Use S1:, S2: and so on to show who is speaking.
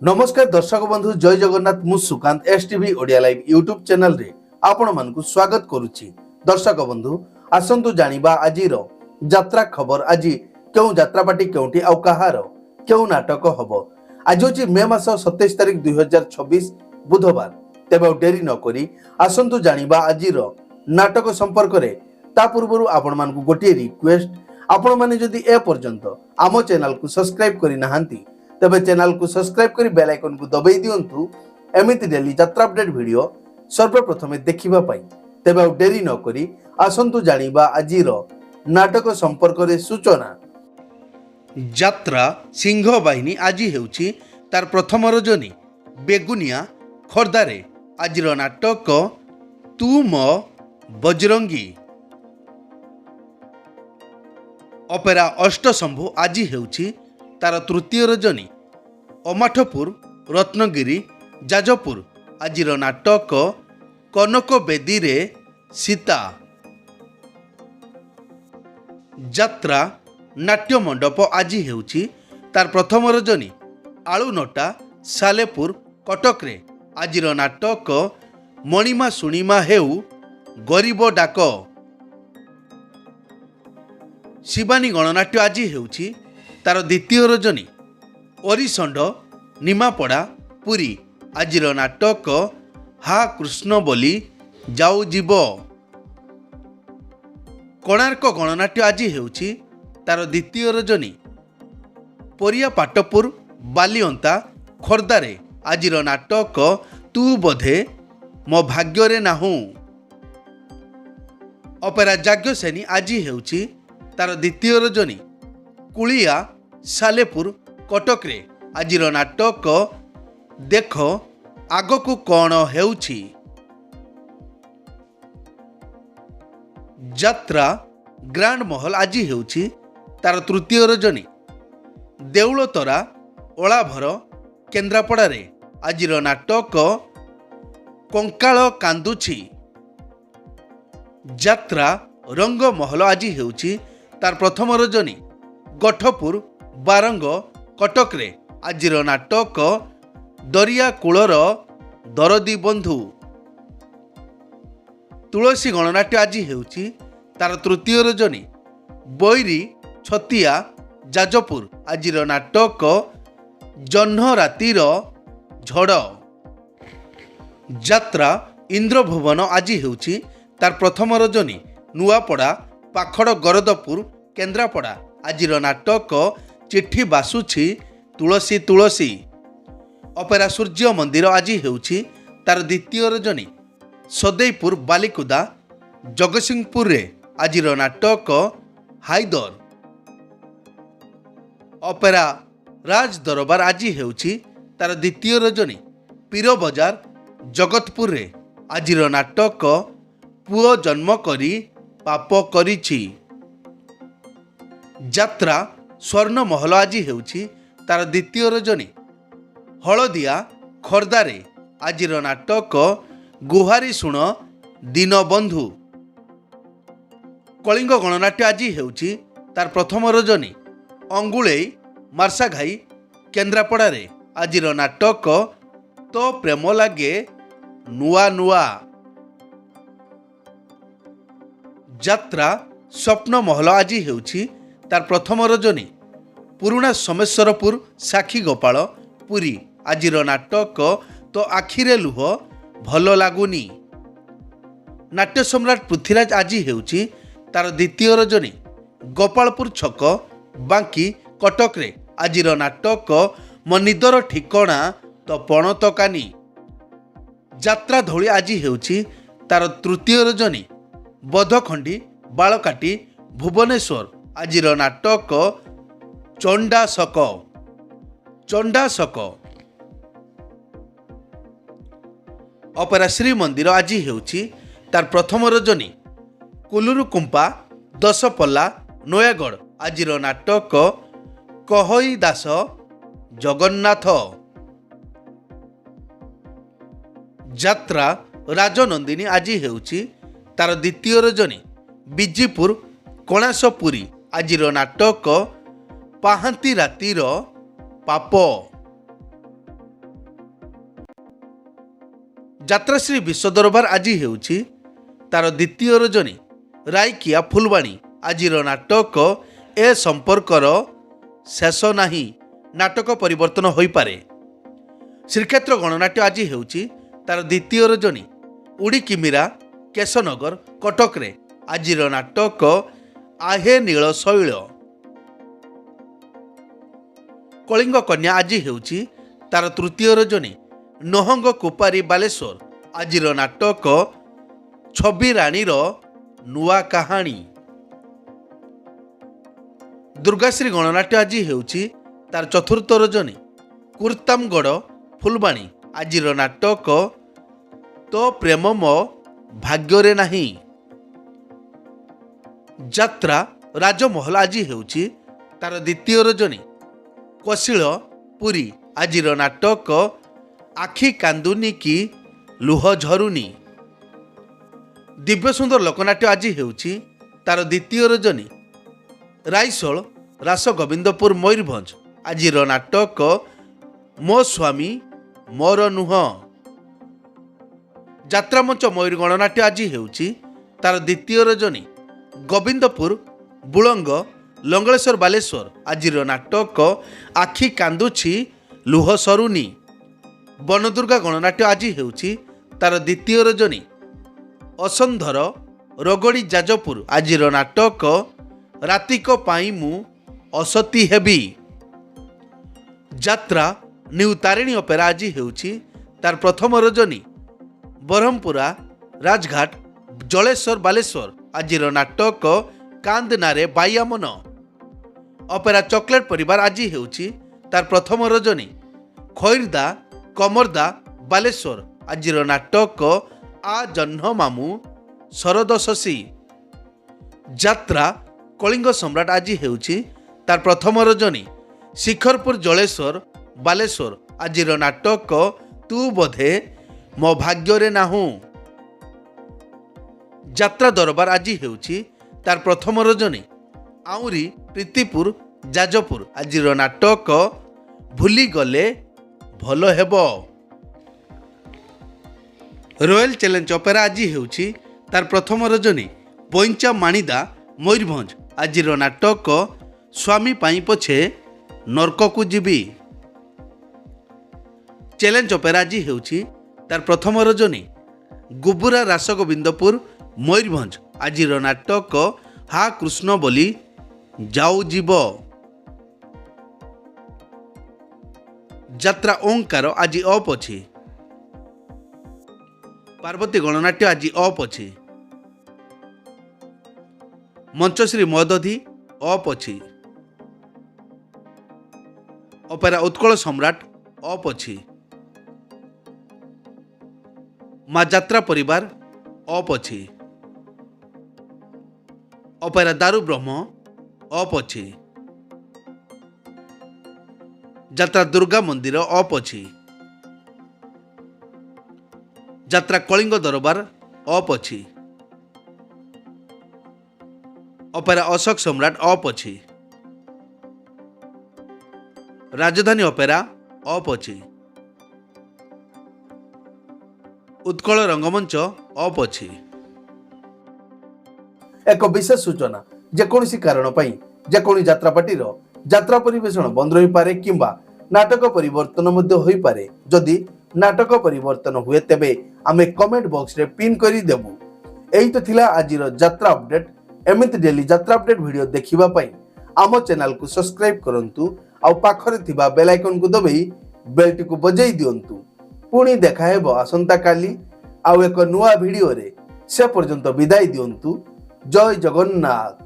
S1: नमस्कार दर्शक बंधु जय जगन्नाथ मु Sukant STV Odia live YouTube channel रे आपण मानकु स्वागत करूची। दर्शक बंधु आसंतु जानिबा आजिर यात्रा खबर। आज क्यों यात्रा पार्टी क्योंटी आउ कहार क्यों नाटक हबो। आज होची मे मास 27 तारिख 2026 बुधवार। तेबे डेरी न करी आसंतु जानिबा आजिर नाटक संपर्क रे। ता पूर्वरु आपण मानकु गोटे रिक्वेस्ट, आपण माने जदि ए पर्यंत आम चैनल को सब्सक्राइब करि नाहंती तेबे चैनल को सब्सक्राइब करी बेल आइकन को दबाई दियंतु एमिति डेली यात्रा अपडेट वीडियो सर्वप्रथम देखिबा पाई। तेबे डेरी न करी आसंतु जानिबा आजिर नाटक संपर्क रे सूचना। यात्रा सिंह बाहिनी आज हेउची तार प्रथम रजनी बेगुनिया खोर्धारे। आजिर नाटक तू मो बजरंगी। अपेरा अष्टशंभु आज हेउची तार तृतीय रजनी। अमाठपुर रत्नगिरी जाजपुर। आजिर नाटक कनक बेदी रे सीता। यात्रा नाट्य मंडप आज हेउची तार प्रथम रजनी। आलुनटा सालेपुर कटक रे। आजिर नाटक मणिमा सुणिमा हेउ गरीब डाक। शिवानी गणनाट्य आज हेउची तार द्वितीय रजनी। ओरिसंड निमापड़ा पुरी। आजिर नाटक हा कृष्ण बोली जाऊ जीव। कोणार्क गणनाट्य आज हेउची तार द्वितीय रजनी। परिया पाटपुर बालिअंता खोर्धारे। आजिर नाटक तू बोधे मो भाग्य रे नाहू। अपेरा जाग्यसेनी आज हेउची तार द्वितीय रजनी। कुलिया सालेपुर कटक रे। आजिर नाटक देख आगकू कौन हेउची। यात्रा ग्रांड महल आज हेउची तार तृतीय रजनी। देउलतरा ओलाभर केन्द्रापड़ा रे। आजिर नाटक कंकाल कांदुची। यात्रा रंग महल आज हेउची तार प्रथम रजनी। गठपुर बारंग कटक रे। आजिर नाटक दरिया कूलर दरदी बंधु। तुलसी गणनाट्य आज हेउची तार तृतीय रजनी। बैरी छतिया जाजपुर। आजिर नाटक जह्न रातिर झड़। यात्रा इंद्रभुवन आज हेउची तार प्रथम रजनी। नुआपड़ा पाखड़ गरदपुर केन्द्रापड़ा। आजिर नाटक चिट्ठी बासुछि तुलसी तुलसी। अपेरा सूर्य मंदिर आज हेउची तार द्वितीय रजनी। सदैपुर बालिकुदा जगतसिंहपुर रे। आजिर नाटक हाइदर। अपेरा राज दरबार आज हेउची तार द्वितीय रजनी। पीर बजार जगतपुर रे। आजिर नाटक पुओ जन्म करी पाप करिछि। यात्रा स्वर्ण महल आज हेउची तार द्वितीय रजनी। हलदिया खोर्धारे। आजिर नाटक गुहारी शुण दीनबंधु। कलिंग गणनाट्य आज हेउची तार प्रथम रजनी। अंगुळेई मार्साघाई केन्द्रापड़ा रे। आजिर नाटक तो प्रेम लागे नुआ नुआ। यात्रा स्वप्न महल आज हेउची तार प्रथम रजनी। पुरुणा सोमेश्वरपुर साक्षी गोपाल पुरी। आजिर नाटक तो आखिरे लुह भल लागुनी। नाट्य सम्राट पृथ्वीराज आज हेउची तार द्वितीय रजनी। गोपालपुर छक बांकी कटक रे। आजिर नाटक मो निदर ठिकणा तो पणतकानी। यात्रा धौली आज हेउची तार तृतीय रजनी। बधखंडी बालकाटी भुवनेश्वर। आजिर नाटक चंडाशक। चंडाशक। अपेरा श्री मंदिर आज हेउची तार प्रथम रजनी। कुलुरु कुंपा दशपल्ला नयागढ़। आजिर नाटक कहई दास जगन्नाथ। यात्रा राजनंदिनी आज हेउची तार द्वितीय रजनी। बिजीपुर कणासपुरी। आजिर नाटक पाहांती रातिर पाप। ଯାତ୍ରାଶ୍ରୀ ବିଶ୍ୱ ଦରବାର ଆଜି ହେଉଛି ତାର ଦ୍ୱିତୀୟ ରଜନୀ। ରାଇକିଆ ଫୁଲବାଣୀ ଆଜିର ନାଟକ ଏ ସମ୍ପର୍କର ଶେଷ ନାହିଁ। ନାଟକ ପରିବର୍ତ୍ତନ ହୋଇପାରେ। ଶ୍ରୀକ୍ଷେତ୍ର ଗଣନାଟ୍ୟ ଆଜି ହେଉଛି ତାର ଦ୍ୱିତୀୟ ରଜନୀ। ଉଡ଼ିକିମିରା କେଶନଗର କଟକରେ ଆଜିର ନାଟକ ଆହେ ନୀଳ ଶୈଳ। କଳିଙ୍ଗ କନ୍ୟା ଆଜି ହେଉଛି ତାର ତୃତୀୟ ରଜନୀ। ନହଙ୍ଗ କୁପାରୀ ବାଲେଶ୍ୱର ଆଜିର ନାଟକ ଛବି ରାଣୀର ନୂଆ କାହାଣୀ। ଦୁର୍ଗାଶ୍ରୀ ଗଣନାଟ୍ୟ ଆଜି ହେଉଛି ତାର ଚତୁର୍ଥ ରଜନୀ। କୁର୍ତାମଗଡ଼ ଫୁଲବାଣୀ ଆଜିର ନାଟକ ତୋ ପ୍ରେମ ମୋ ଭାଗ୍ୟରେ ନାହିଁ। ଯାତ୍ରା ରାଜମହଲ ଆଜି ହେଉଛି ତାର ଦ୍ୱିତୀୟ ରଜନୀ। କଷିଳ ପୁରୀ ଆଜିର ନାଟକ ଆଖି କାନ୍ଦୁନି କି ଲୁହ ଝରୁନି। ଦିବ୍ୟସୁନ୍ଦର ଲୋକନାଟ୍ୟ ଆଜି ହେଉଛି ତାର ଦ୍ୱିତୀୟ ରଜନୀ। ରାଇସୋଳ ରାସ ଗୋବିନ୍ଦପୁର ମୟୂରଭଞ୍ଜ ଆଜିର ନାଟକ ମୋ ସ୍ୱାମୀ ମୋର ନୁହଁ। ଯାତ୍ରାମଞ୍ଚ ମୟୂର ଗଣନାଟ୍ୟ ଆଜି ହେଉଛି ତାର ଦ୍ୱିତୀୟ ରଜନୀ। ଗୋବିନ୍ଦପୁର ବୁଳଙ୍ଗ ଲଙ୍ଗଳେଶ୍ୱର ବାଲେଶ୍ୱର ଆଜିର ନାଟକ ଆଖି କାନ୍ଦୁଛି ଲୁହ ସରୁନି। ବନଦୁର୍ଗା ଗଣନାଟ୍ୟ ଆଜି ହେଉଛି ତାର ଦ୍ୱିତୀୟ ରଜନୀ। ଅସନ୍ଧର ରଗଡ଼ି ଯାଜପୁର ଆଜିର ନାଟକ ରାତିକ ପାଇଁ ମୁଁ ଅସତୀ ହେବି। ଯାତ୍ରା ନ୍ୟୁ ତାରିଣୀ ଅପେରା ଆଜି ହେଉଛି ତାର ପ୍ରଥମ ରଜନୀ। ବ୍ରହ୍ମପୁରା ରାଜଘାଟ ଜଳେଶ୍ୱର ବାଲେଶ୍ୱର ଆଜିର ନାଟକ କାନ୍ଦନାରେ ବାଇଆମନ। ଅପେରା ଚକୋଲେଟ ପରିବାର ଆଜି ହେଉଛି ତାର ପ୍ରଥମ ରଜନୀ। ଖଇରଦା କମରଦା ବାଲେଶ୍ୱର ଆଜିର ନାଟକ ଆ ଜହ୍ନ ମାମୁଁ ଶରଦ ଶଶୀ। ଯାତ୍ରା କଳିଙ୍ଗ ସମ୍ରାଟ ଆଜି ହେଉଛି ତାର ପ୍ରଥମ ରଜନୀ। ଶିଖରପୁର ଜଳେଶ୍ୱର ବାଲେଶ୍ୱର ଆଜିର ନାଟକ ତୁ ବୋଧେ ମୋ ଭାଗ୍ୟରେ ନାହୁଁ। ଯାତ୍ରା ଦରବାର ଆଜି ହେଉଛି ତାର ପ୍ରଥମ ରଜନୀ। ଆଉରି ପ୍ରୀତିପୁର ଯାଜପୁର ଆଜିର ନାଟକ ଭୁଲିଗଲେ ଭଲ ହେବ। ରୟାଲ ଚ୍ୟାଲେଞ୍ଜ ଅପେରା ଆଜି ହେଉଛି ତାର ପ୍ରଥମ ରଜନୀ। ବଇଞ୍ଚା ମାଣିଦା ମୟୂରଭଞ୍ଜ ଆଜିର ନାଟକ ସ୍ୱାମୀ ପାଇଁ ପଛେ ନର୍କକୁ ଯିବି। ଚ୍ୟାଲେଞ୍ଜ ଅପେରା ଆଜି ହେଉଛି ତାର ପ୍ରଥମ ରଜନୀ। ଗୁବୁରା ରାସଗୋବିନ୍ଦପୁର ମୟୂରଭଞ୍ଜ ଆଜିର ନାଟକ ହା କୃଷ୍ଣ ବୋଲି ଯାଉ ଯିବ। ଯାତ୍ରା ଓଙ୍କାର ଆଜି ଅପ୍ ଅଛି। ପାର୍ବତୀ ଗଣନାଟ୍ୟ ଆଜି ଅପ୍ ଅଛି। ମଞ୍ଚଶ୍ରୀ ମଦଧି ଅପ୍ ଅଛି। ଅପେରା ଉତ୍କଳ ସମ୍ରାଟ ଅପ୍ ଅଛି। ମା ଯାତ୍ରା ପରିବାର ଅପ୍ ଅଛି। ଅପେରା ଦାରୁ ବ୍ରହ୍ମ ଅପ୍ ଅଛି। ଯାତ୍ରା ଦୁର୍ଗା ମନ୍ଦିର ଅପ୍ ଅଛି। ଯାତ୍ରା କଳିଙ୍ଗ ଦରବାର ଅପ୍ ଅଛି। ଅପେରା ଅଶୋକ ସମ୍ରାଟ ଅପ୍ ଅଛି। ରାଜଧାନୀ ଅପେରା ଅପ୍ ଅଛି। ଉତ୍କଳ ରଙ୍ଗମଞ୍ଚ ଅପ୍ ଅଛି। ଏକ ବିଶେଷ ସୂଚନା, ଯେକୌଣସି କାରଣ ପାଇଁ ଯେକୌଣସି ଯାତ୍ରାପାର୍ଟିର ଯାତ୍ରା ପରିବେଷଣ ବନ୍ଦ ରହିପାରେ କିମ୍ବା ନାଟକ ପରିବର୍ତ୍ତନ ମଧ୍ୟ ହୋଇପାରେ। ଯଦି ନାଟକ ପରିବର୍ତ୍ତନ ହୁଏ ତେବେ ଆମେ କମେଣ୍ଟ ବକ୍ସରେ ପିନ୍ କରିଦେବୁ। ଏଇ ତ ଥିଲା ଆଜିର ଯାତ୍ରା ଅପଡେଟ୍। ଏମିତି ଡେଲି ଯାତ୍ରା ଅପଡେଟ୍ ଭିଡ଼ିଓ ଦେଖିବା ପାଇଁ ଆମ ଚ୍ୟାନେଲକୁ ସବସ୍କ୍ରାଇବ୍ କରନ୍ତୁ ଆଉ ପାଖରେ ଥିବା ବେଲ୍ ଆଇକନକୁ ଦବାଇ ବେଲଟିକୁ ବଜାଇ ଦିଅନ୍ତୁ। ପୁଣି ଦେଖା ହେବ ଆସନ୍ତାକାଲି ଆଉ ଏକ ନୂଆ ଭିଡ଼ିଓରେ। ସେ ପର୍ଯ୍ୟନ୍ତ ବିଦାୟ ଦିଅନ୍ତୁ। ଜୟ ଜଗନ୍ନାଥ।